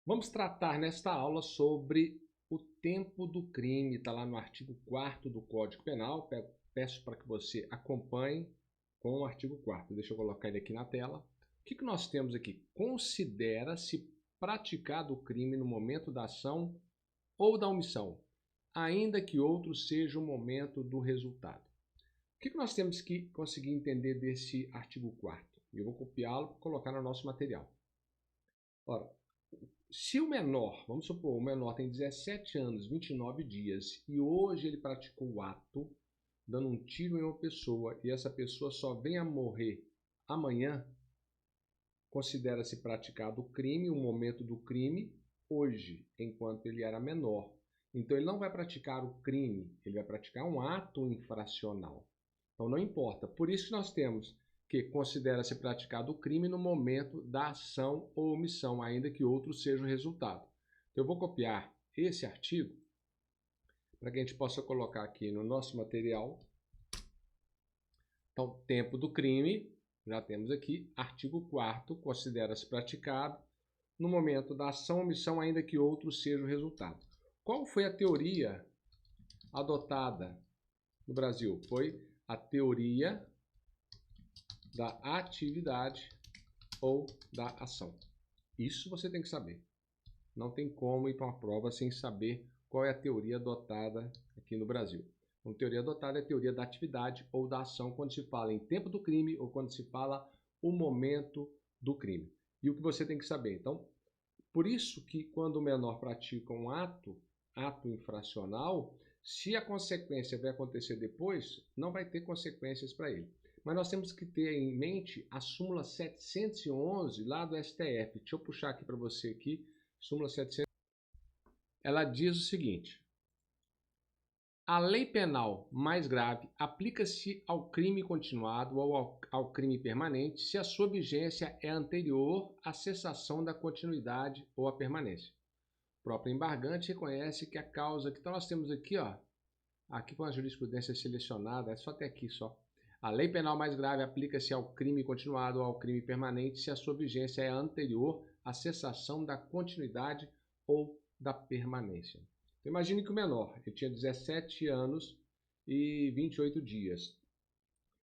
Vamos tratar nesta aula sobre o tempo do crime, está lá no artigo 4º do Código Penal. Peço para que você acompanhe com o artigo 4º. Deixa eu colocar ele aqui na tela. O que nós temos aqui? Considera-se praticado o crime no momento da ação ou da omissão, ainda que outro seja o momento do resultado. O que nós temos que conseguir entender desse artigo 4º? Eu vou copiá-lo e colocar no nosso material. Ora, se o menor, vamos supor, o menor tem 17 anos, 29 dias, e hoje ele praticou o ato, dando um tiro em uma pessoa, e essa pessoa só vem a morrer amanhã, considera-se praticado o crime, o momento do crime, hoje, enquanto ele era menor. Então ele não vai praticar o crime, ele vai praticar um ato infracional. Então não importa. Por isso que nós temos que considera-se praticado o crime no momento da ação ou omissão, ainda que outro seja o resultado. Então, eu vou copiar esse artigo para que a gente possa colocar aqui no nosso material. Então, tempo do crime, já temos aqui, artigo 4º, considera-se praticado no momento da ação ou omissão, ainda que outro seja o resultado. Qual foi a teoria adotada no Brasil? Foi a teoria da atividade ou da ação. Isso você tem que saber. Não tem como ir para uma prova sem saber qual é a teoria adotada aqui no Brasil. Uma teoria adotada é a teoria da atividade ou da ação quando se fala em tempo do crime ou quando se fala o momento do crime. E o que você tem que saber? Então, por isso que quando o menor pratica um ato infracional, se a consequência vai acontecer depois, não vai ter consequências para ele. Mas nós temos que ter em mente a súmula 711 lá do STF. Deixa eu puxar aqui para você aqui, súmula 711. Ela diz o seguinte: a lei penal mais grave aplica-se ao crime continuado ou ao crime permanente se a sua vigência é anterior à cessação da continuidade ou à permanência. O próprio embargante reconhece que a causa que então nós temos aqui, ó, aqui com a jurisprudência selecionada, é só até aqui só. A lei penal mais grave aplica-se ao crime continuado ou ao crime permanente se a sua vigência é anterior à cessação da continuidade ou da permanência. Então, imagine que o menor, ele tinha 17 anos e 28 dias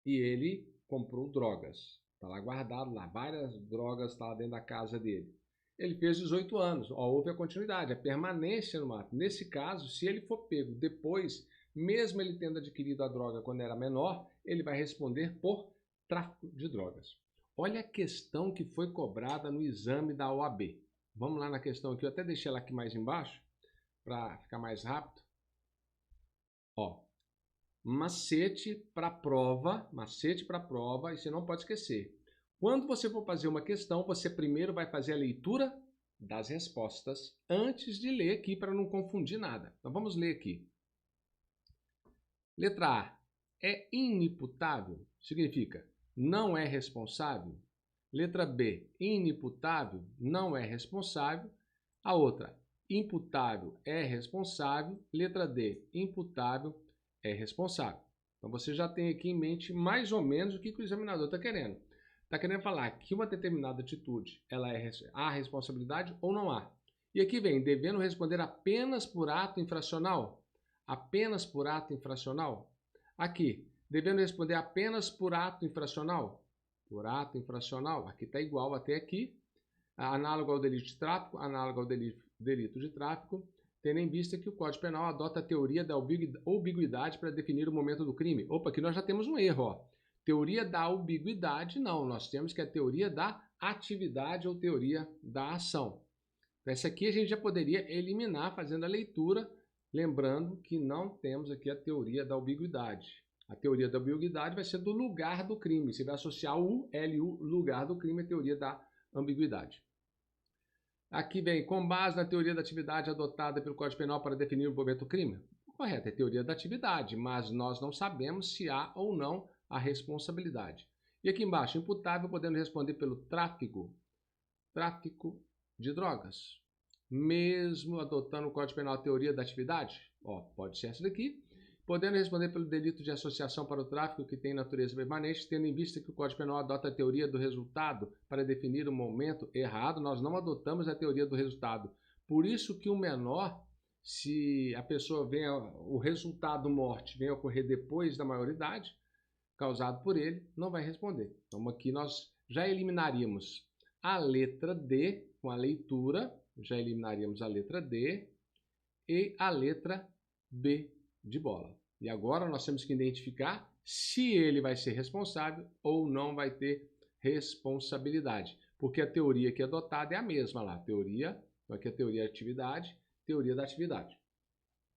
e ele comprou drogas. Está lá guardado, lá, várias drogas estão lá dentro da casa dele. Ele fez 18 anos, ó, houve a continuidade, a permanência no ato. Nesse caso, se ele for pego depois, mesmo ele tendo adquirido a droga quando era menor, ele vai responder por tráfico de drogas. Olha a questão que foi cobrada no exame da OAB. Vamos lá na questão aqui, eu até deixei ela aqui mais embaixo, para ficar mais rápido. Ó, macete para prova, e você não pode esquecer. Quando você for fazer uma questão, você primeiro vai fazer a leitura das respostas antes de ler aqui para não confundir nada. Então vamos ler aqui. Letra A. É inimputável? Significa não é responsável. Letra B. Inimputável? Não é responsável. A outra. Imputável é responsável. Letra D. Imputável é responsável. Então você já tem aqui em mente mais ou menos o que o examinador está querendo. Está querendo falar que uma determinada atitude há responsabilidade ou não há. E aqui vem, devendo responder apenas por ato infracional. Apenas por ato infracional. Aqui, devendo responder apenas por ato infracional. Por ato infracional. Aqui está igual até aqui. Análogo ao delito de tráfico, análogo ao delito de tráfico, tendo em vista que o Código Penal adota a teoria da ambiguidade para definir o momento do crime. Opa, aqui nós já temos um erro, ó. Teoria da ambiguidade, não. Nós temos que a teoria da atividade ou teoria da ação. Então, essa aqui a gente já poderia eliminar fazendo a leitura, lembrando que não temos aqui a teoria da ambiguidade. A teoria da ambiguidade vai ser do lugar do crime. Você vai associar o LU, lugar do crime, a teoria da ambiguidade. Aqui vem, com base na teoria da atividade adotada pelo Código Penal para definir o momento do crime. Correto, é teoria da atividade, mas nós não sabemos se há ou não a responsabilidade. E aqui embaixo, imputável, podendo responder pelo tráfico de drogas. Mesmo adotando o Código Penal a teoria da atividade, ó, pode ser essa daqui. podendo responder pelo delito de associação para o tráfico que tem natureza permanente, tendo em vista que o Código Penal adota a teoria do resultado para definir o momento errado, nós não adotamos a teoria do resultado. Por isso que o menor, se a pessoa o resultado morte vem a ocorrer depois da maioridade, causado por ele, não vai responder. Então aqui nós já eliminaríamos a letra D com a leitura, já eliminaríamos a letra D e a letra B de bola. E agora nós temos que identificar se ele vai ser responsável ou não vai ter responsabilidade. Porque a teoria que é adotada é a mesma lá. Teoria, aqui é a teoria da atividade, teoria da atividade.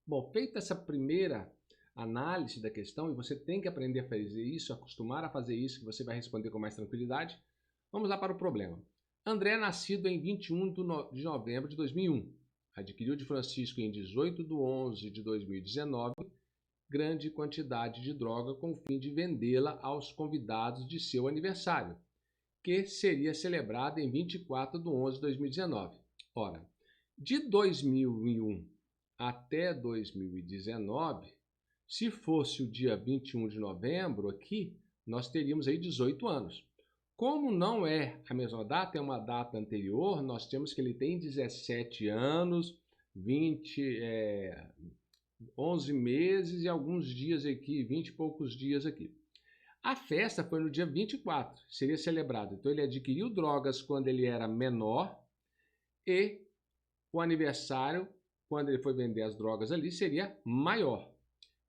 Bom, feita essa primeira análise da questão, e você tem que aprender a fazer isso, acostumar a fazer isso, que você vai responder com mais tranquilidade, vamos lá para o problema. André é nascido em 21 de novembro de 2001. Adquiriu de Francisco em 18 de 11 de 2019 grande quantidade de droga com o fim de vendê-la aos convidados de seu aniversário, que seria celebrado em 24 de 11 de 2019. Ora, de 2001 até 2019, se fosse o dia 21 de novembro aqui, nós teríamos aí 18 anos. Como não é a mesma data, é uma data anterior, nós temos que ele tem 17 anos, 11 meses e alguns dias aqui, 20 e poucos dias aqui. A festa foi no dia 24, seria celebrado. Então ele adquiriu drogas quando ele era menor e o aniversário, quando ele foi vender as drogas ali, seria maior.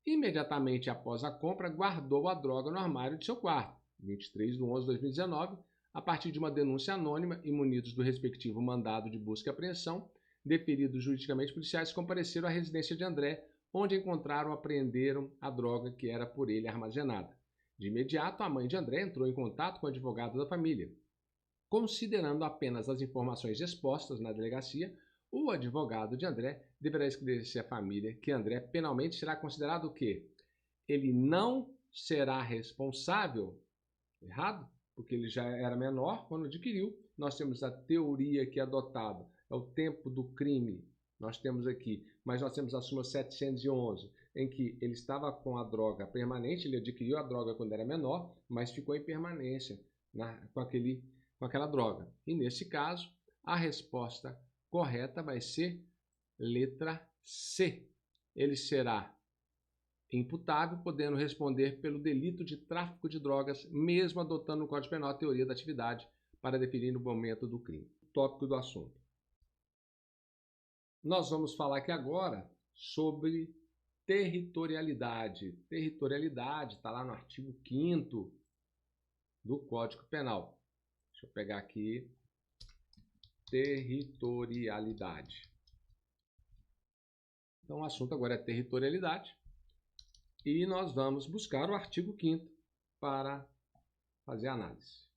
Imediatamente após a compra, guardou a droga no armário de seu quarto, 23 de 11 de 2019, a partir de uma denúncia anônima e munidos do respectivo mandado de busca e apreensão, deferidos juridicamente, policiais compareceram à residência de André, onde encontraram e apreenderam a droga que era por ele armazenada. De imediato, a mãe de André entrou em contato com o advogado da família. Considerando apenas as informações expostas na delegacia, o advogado de André deverá esclarecer à família que André penalmente será considerado o quê? Ele não será responsável, errado, porque ele já era menor quando adquiriu. Nós temos a teoria que é adotada, é o tempo do crime, nós temos aqui, mas nós temos a súmula 711, em que ele estava com a droga permanente, ele adquiriu a droga quando era menor, mas ficou em permanência com aquela droga. E nesse caso, a resposta correta vai ser letra C. Ele será imputável, podendo responder pelo delito de tráfico de drogas, mesmo adotando no Código Penal a teoria da atividade para definir o momento do crime. Tópico do assunto. Nós vamos falar aqui agora sobre territorialidade. Territorialidade está lá no artigo 5º do Código Penal. Deixa eu pegar aqui. Territorialidade. Então o assunto agora é territorialidade. E nós vamos buscar o artigo 5º para fazer a análise.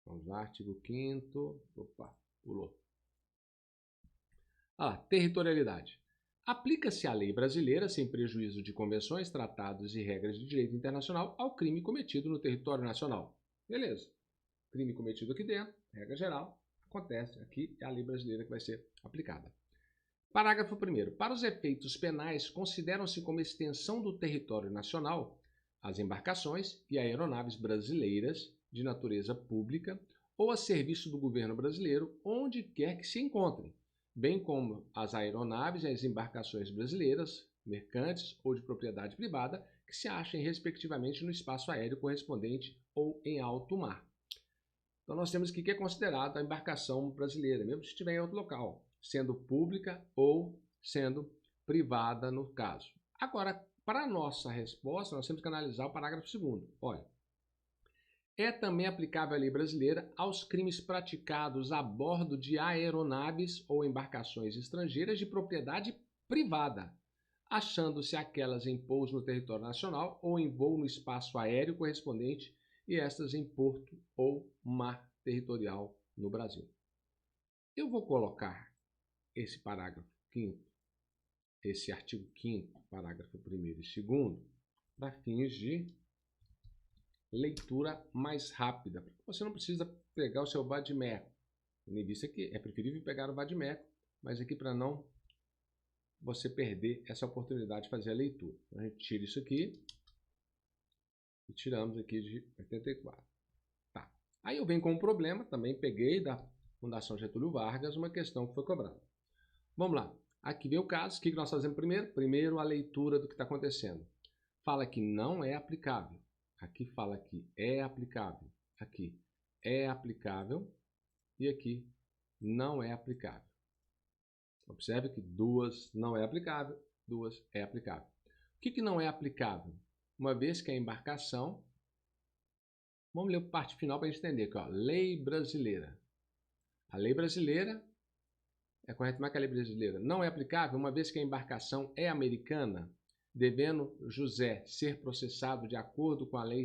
Vamos lá, artigo 5º. Opa, pulou. Territorialidade. Aplica-se a lei brasileira, sem prejuízo de convenções, tratados e regras de direito internacional, ao crime cometido no território nacional. Beleza. Crime cometido aqui dentro, regra geral, acontece aqui, é a lei brasileira que vai ser aplicada. Parágrafo 1º. Para os efeitos penais, consideram-se como extensão do território nacional as embarcações e aeronaves brasileiras de natureza pública ou a serviço do governo brasileiro, onde quer que se encontrem, bem como as aeronaves e as embarcações brasileiras, mercantes ou de propriedade privada, que se achem respectivamente no espaço aéreo correspondente ou em alto mar. Então nós temos aqui que é considerado a embarcação brasileira, mesmo se estiver em outro local, sendo pública ou sendo privada no caso. Agora, para a nossa resposta, nós temos que analisar o parágrafo 2º. Olha, é também aplicável a lei brasileira aos crimes praticados a bordo de aeronaves ou embarcações estrangeiras de propriedade privada, achando-se aquelas em pouso no território nacional ou em voo no espaço aéreo correspondente e estas em porto ou mar territorial no Brasil. Eu vou colocar esse parágrafo 5º, esse artigo 5º, parágrafo 1º e 2º, para fins de leitura mais rápida. Você não precisa pegar o seu vadimeco. Nem visto aqui, é preferível pegar o vadimeco, mas aqui para não você perder essa oportunidade de fazer a leitura. Então, a gente tira isso aqui e tiramos aqui de 84. Tá. Aí eu venho com um problema, também peguei da Fundação Getúlio Vargas uma questão que foi cobrada. Vamos lá. Aqui vem o caso. O que nós fazemos primeiro? Primeiro a leitura do que está acontecendo. Fala que não é aplicável. Aqui fala que é aplicável. Aqui é aplicável. E aqui não é aplicável. Observe que duas não é aplicável, duas é aplicável. O que não é aplicável? Uma vez que a embarcação... Vamos ler a parte final para a gente entender aqui, ó. Lei brasileira. A lei brasileira... É correto, mas que a lei brasileira não é aplicável, uma vez que a embarcação é americana, devendo José ser processado de acordo com a lei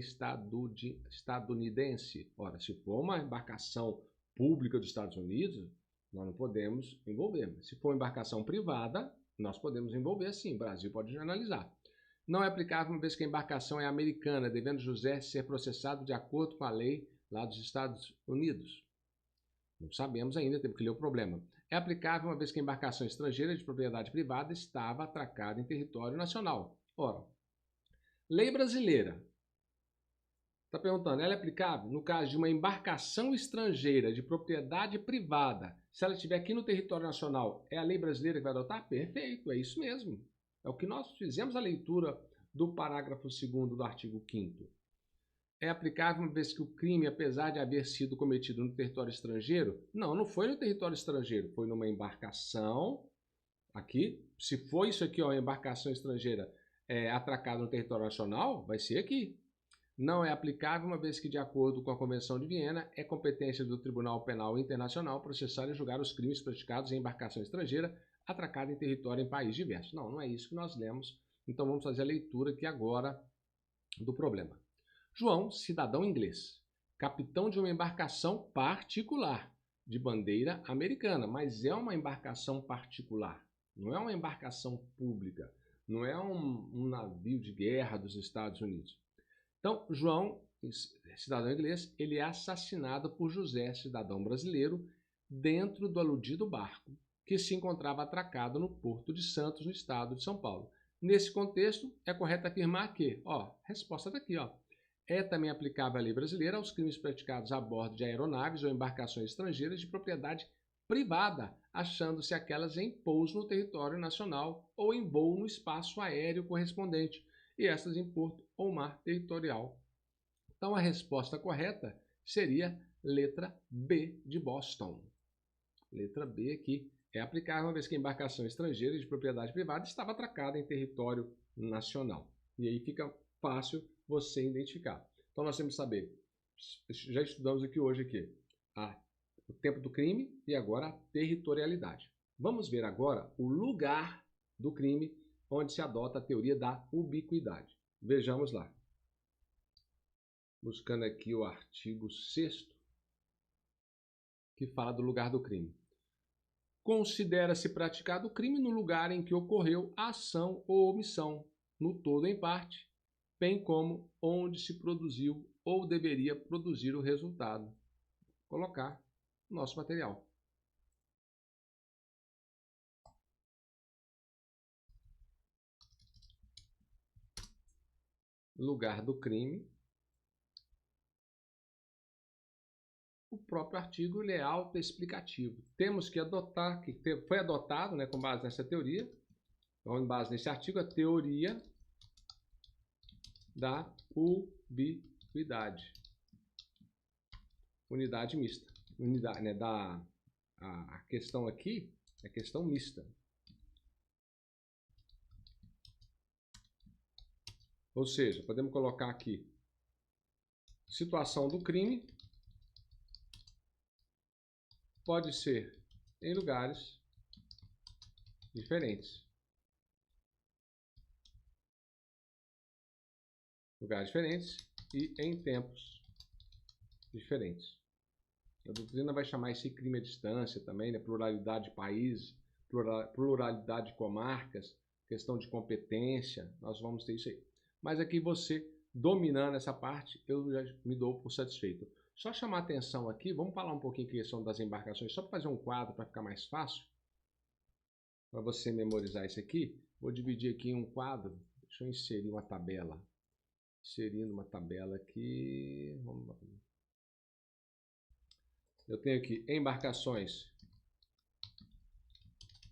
estadunidense. Ora, se for uma embarcação pública dos Estados Unidos, nós não podemos envolver. Se for uma embarcação privada, nós podemos envolver sim, o Brasil pode analisar. Não é aplicável uma vez que a embarcação é americana, devendo José ser processado de acordo com a lei lá dos Estados Unidos. Não sabemos ainda, temos que ler o problema. É aplicável uma vez que a embarcação estrangeira de propriedade privada estava atracada em território nacional. Ora, lei brasileira. Está perguntando, ela é aplicável no caso de uma embarcação estrangeira de propriedade privada. Se ela estiver aqui no território nacional, é a lei brasileira que vai adotar? Perfeito, é isso mesmo. É o que nós fizemos a leitura do parágrafo 2º do artigo 5º. É aplicável uma vez que o crime, apesar de haver sido cometido no território estrangeiro, não foi no território estrangeiro, foi numa embarcação, aqui, se for isso aqui, ó, uma embarcação estrangeira atracada no território nacional, vai ser aqui. Não é aplicável uma vez que, de acordo com a Convenção de Viena, é competência do Tribunal Penal Internacional processar e julgar os crimes praticados em embarcação estrangeira atracada em território em país diverso. Não é isso que nós lemos, então vamos fazer a leitura aqui agora do problema. João, cidadão inglês, capitão de uma embarcação particular, de bandeira americana, mas é uma embarcação particular, não é uma embarcação pública, não é um navio de guerra dos Estados Unidos. Então, João, cidadão inglês, ele é assassinado por José, cidadão brasileiro, dentro do aludido barco, que se encontrava atracado no Porto de Santos, no estado de São Paulo. Nesse contexto, é correto afirmar que, resposta daqui, é também aplicável a lei brasileira aos crimes praticados a bordo de aeronaves ou embarcações estrangeiras de propriedade privada, achando-se aquelas em pouso no território nacional ou em voo no espaço aéreo correspondente, e estas em porto ou mar territorial. Então, a resposta correta seria letra B de Boston. Letra B aqui é aplicável uma vez que a embarcação estrangeira de propriedade privada estava atracada em território nacional. E aí fica fácil você identificar. Então nós temos que saber, já estudamos aqui hoje o tempo do crime e agora a territorialidade. Vamos ver agora o lugar do crime onde se adota a teoria da ubiquidade. Vejamos lá. Buscando aqui o artigo 6º, que fala do lugar do crime. Considera-se praticado o crime no lugar em que ocorreu a ação ou omissão, no todo ou em parte, bem como onde se produziu ou deveria produzir o resultado. Vou colocar o nosso material. Lugar do crime. O próprio artigo ele é autoexplicativo. Temos que adotar, que foi adotado, com base nessa teoria, com base nesse artigo, a teoria da ubiquidade. Unidade mista. A questão aqui é questão mista. Ou seja, podemos colocar aqui situação do crime pode ser em lugares diferentes. Lugares diferentes e em tempos diferentes. A doutrina vai chamar esse crime à distância também, pluralidade de países, pluralidade de comarcas, questão de competência, nós vamos ter isso aí. Mas aqui você, dominando essa parte, eu já me dou por satisfeito. Só chamar atenção aqui, vamos falar um pouquinho da questão das embarcações, só para fazer um quadro para ficar mais fácil. Para você memorizar isso aqui, vou dividir aqui em um quadro. Deixa eu inserir uma tabela. Inserindo uma tabela aqui. Vamos lá. Eu tenho aqui embarcações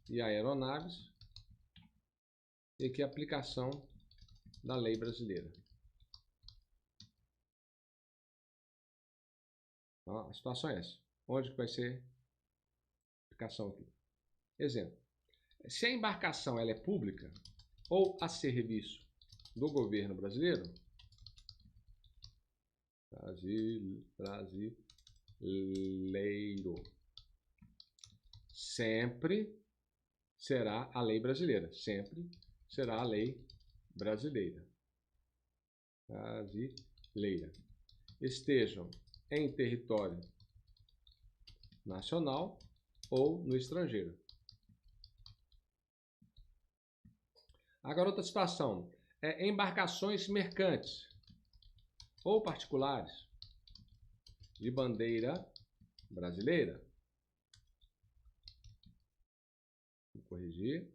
e aeronaves. E aqui a aplicação da lei brasileira. Então, a situação é essa. Onde que vai ser a aplicação aqui? Exemplo. Se a embarcação ela é pública ou a serviço do governo brasileiro, brasileiro, sempre será a lei brasileira. Sempre será a lei brasileira. Brasileira. Estejam em território nacional ou no estrangeiro. Agora, outra situação. Embarcações mercantes ou particulares de bandeira brasileira. Vou corrigir.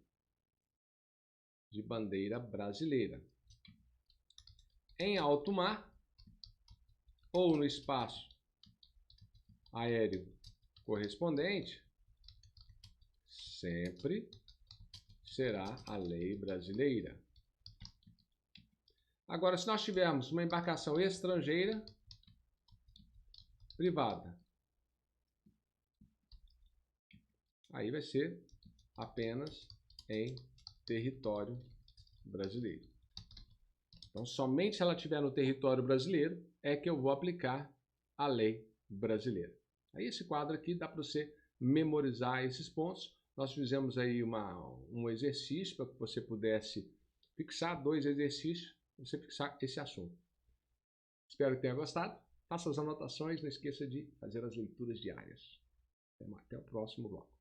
De bandeira brasileira. Em alto mar ou no espaço aéreo correspondente, sempre será a lei brasileira. Agora, se nós tivermos uma embarcação estrangeira, privada, aí vai ser apenas em território brasileiro. Então, somente se ela estiver no território brasileiro é que eu vou aplicar a lei brasileira. Aí esse quadro aqui dá para você memorizar esses pontos. Nós fizemos aí um exercício para que você pudesse fixar 2 exercícios, para você fixar esse assunto. Espero que tenha gostado. Faça as anotações, não esqueça de fazer as leituras diárias. Até o próximo bloco.